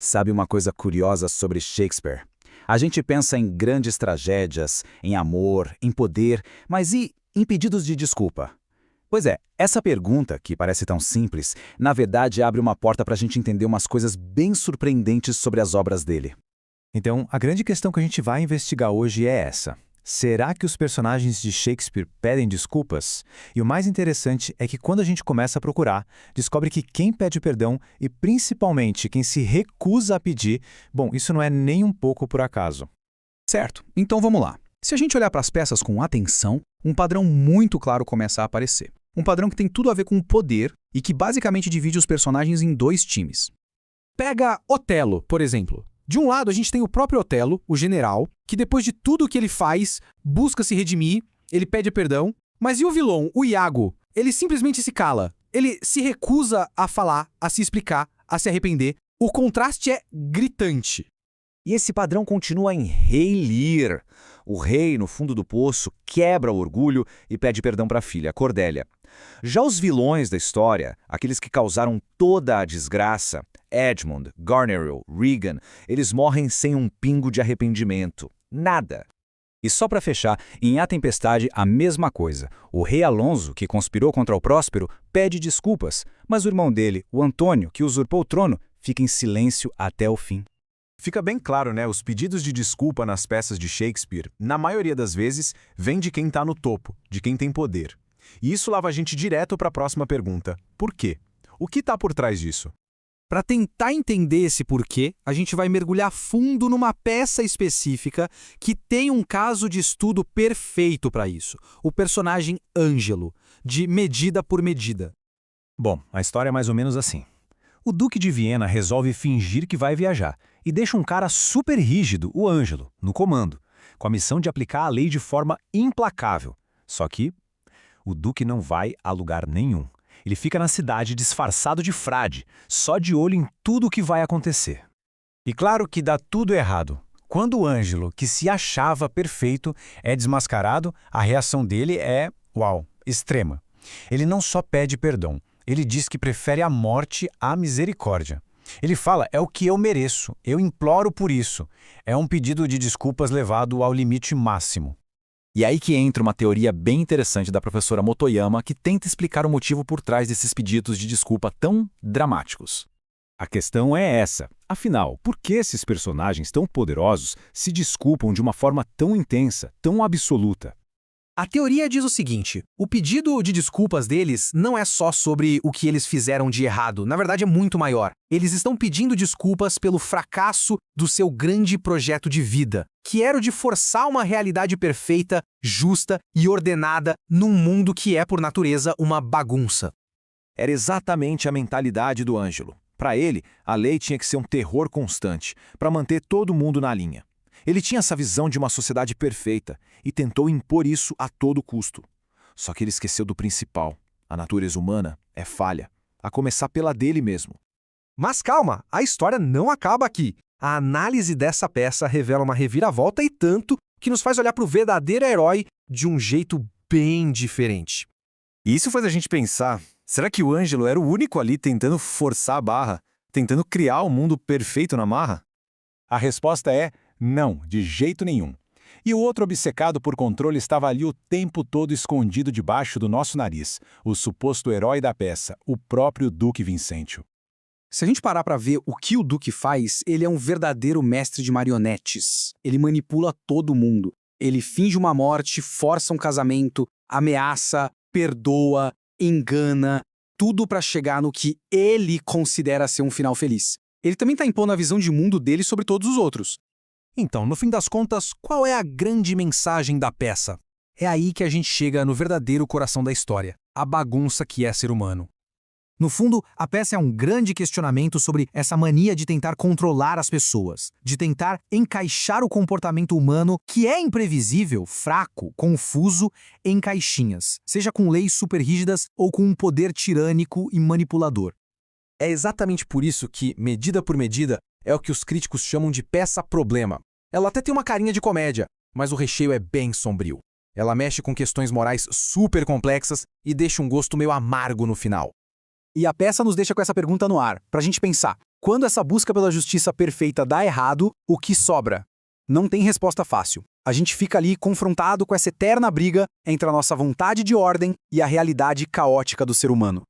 Sabe uma coisa curiosa sobre Shakespeare? A gente pensa em grandes tragédias, em amor, em poder, mas e em pedidos de desculpa? Pois é, essa pergunta, que parece tão simples, na verdade abre uma porta para a gente entender umas coisas bem surpreendentes sobre as obras dele. Então, a grande questão que a gente vai investigar hoje é essa. Será que os personagens de Shakespeare pedem desculpas? E o mais interessante é que quando a gente começa a procurar, descobre que quem pede perdão e principalmente quem se recusa a pedir, bom, isso não é nem um pouco por acaso. Certo, então vamos lá. Se a gente olhar para as peças com atenção, um padrão muito claro começa a aparecer. Um padrão que tem tudo a ver com o poder e que basicamente divide os personagens em dois times. Pega Otelo, por exemplo. De um lado, a gente tem o próprio Otelo, o general, que depois de tudo o que ele faz, busca se redimir, ele pede perdão. Mas e o vilão, o Iago? Ele simplesmente se cala. Ele se recusa a falar, a se explicar, a se arrepender. O contraste é gritante. E esse padrão continua em Rei Lear. O rei, no fundo do poço, quebra o orgulho e pede perdão para a filha, Cordélia. Já os vilões da história, aqueles que causaram toda a desgraça, Edmund, Goneril, Regan, eles morrem sem um pingo de arrependimento. Nada. E só para fechar, em A Tempestade, a mesma coisa. O rei Alonso, que conspirou contra o Próspero, pede desculpas, mas o irmão dele, o Antônio, que usurpou o trono, fica em silêncio até o fim. Fica bem claro, né? Os pedidos de desculpa nas peças de Shakespeare, na maioria das vezes, vêm de quem está no topo, de quem tem poder. E isso leva a gente direto para a próxima pergunta. Por quê? O que está por trás disso? Para tentar entender esse porquê, a gente vai mergulhar fundo numa peça específica que tem um caso de estudo perfeito para isso. O personagem Ângelo, de Medida por Medida. Bom, a história é mais ou menos assim. O Duque de Viena resolve fingir que vai viajar e deixa um cara super rígido, o Ângelo, no comando, com a missão de aplicar a lei de forma implacável. Só que o Duque não vai a lugar nenhum. Ele fica na cidade disfarçado de frade, só de olho em tudo o que vai acontecer. E claro que dá tudo errado. Quando o Ângelo, que se achava perfeito, é desmascarado, a reação dele é, uau, extrema. Ele não só pede perdão, ele diz que prefere a morte à misericórdia. Ele fala, é o que eu mereço, eu imploro por isso. É um pedido de desculpas levado ao limite máximo. E aí que entra uma teoria bem interessante da professora Motoyama que tenta explicar o motivo por trás desses pedidos de desculpa tão dramáticos. A questão é essa. Afinal, por que esses personagens tão poderosos se desculpam de uma forma tão intensa, tão absoluta? A teoria diz o seguinte: o pedido de desculpas deles não é só sobre o que eles fizeram de errado, na verdade é muito maior. Eles estão pedindo desculpas pelo fracasso do seu grande projeto de vida, que era o de forçar uma realidade perfeita, justa e ordenada num mundo que é, por natureza, uma bagunça. Era exatamente a mentalidade do Ângelo. Para ele, a lei tinha que ser um terror constante, para manter todo mundo na linha. Ele tinha essa visão de uma sociedade perfeita e tentou impor isso a todo custo. Só que ele esqueceu do principal. A natureza humana é falha, a começar pela dele mesmo. Mas calma, a história não acaba aqui. A análise dessa peça revela uma reviravolta e tanto que nos faz olhar para o verdadeiro herói de um jeito bem diferente. E isso faz a gente pensar, será que o Ângelo era o único ali tentando forçar a barra, tentando criar o mundo perfeito na marra? A resposta é não, de jeito nenhum. E o outro obcecado por controle estava ali o tempo todo escondido debaixo do nosso nariz, o suposto herói da peça, o próprio Duque Vincentio. Se a gente parar para ver o que o Duque faz, ele é um verdadeiro mestre de marionetes. Ele manipula todo mundo. Ele finge uma morte, força um casamento, ameaça, perdoa, engana, tudo para chegar no que ele considera ser um final feliz. Ele também está impondo a visão de mundo dele sobre todos os outros. Então, no fim das contas, qual é a grande mensagem da peça? É aí que a gente chega no verdadeiro coração da história, a bagunça que é ser humano. No fundo, a peça é um grande questionamento sobre essa mania de tentar controlar as pessoas, de tentar encaixar o comportamento humano, que é imprevisível, fraco, confuso, em caixinhas, seja com leis super rígidas ou com um poder tirânico e manipulador. É exatamente por isso que, Medida por Medida, é o que os críticos chamam de peça-problema. Ela até tem uma carinha de comédia, mas o recheio é bem sombrio. Ela mexe com questões morais super complexas e deixa um gosto meio amargo no final. E a peça nos deixa com essa pergunta no ar, pra gente pensar. Quando essa busca pela justiça perfeita dá errado, o que sobra? Não tem resposta fácil. A gente fica ali confrontado com essa eterna briga entre a nossa vontade de ordem e a realidade caótica do ser humano.